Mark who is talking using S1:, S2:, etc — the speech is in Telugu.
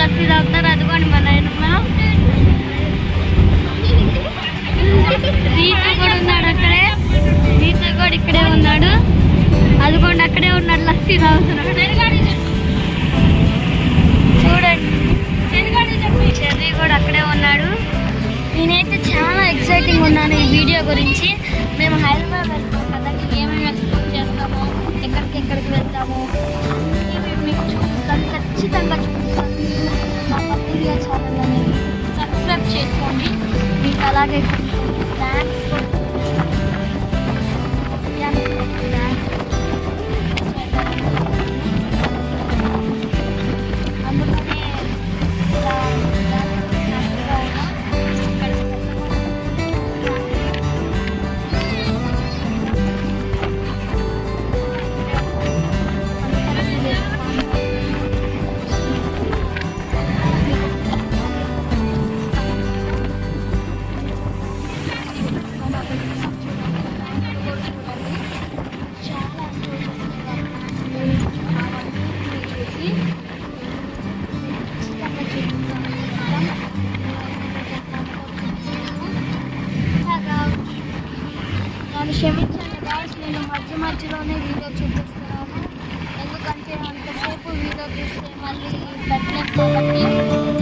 S1: లస్సీ తాగుతారు. అదిగోండి మన రీతు కూడా ఉన్నాడు అక్కడే. రీతు కూడా ఇక్కడే ఉన్నాడు. అదిగోండి అక్కడే ఉన్నాడు లస్సీ తాగుతున్నాడు. చూడండి చెర్రీ కూడా అక్కడే ఉన్నాడు. నేనైతే చాలా ఎక్సైటింగ్ ఉన్నాను ఈ వీడియో గురించి. మేము హైదరాబాద్ వెళ్తాం కదా, ఏమేమి ఎక్స్ప్లోర్ చేస్తామో, ఎక్కడికి వెళ్తామో మీకు చూపిస్తాను, ఖచ్చితంగా చూపిస్తాను. మా పత్రిక ఛానల్ అనేది సబ్స్క్రైబ్ చేసుకోండి. మీకు అలాగే థ్యాంక్స్ కూడా అందుకనే క్షమించండి గాయ్స్, నేను మధ్యలోనే వీడియో చూపిస్తున్నాను. ఎందుకంటే అంతసేపు వీడియో చూస్తే మళ్ళీ పెట్టలేము కాబట్టి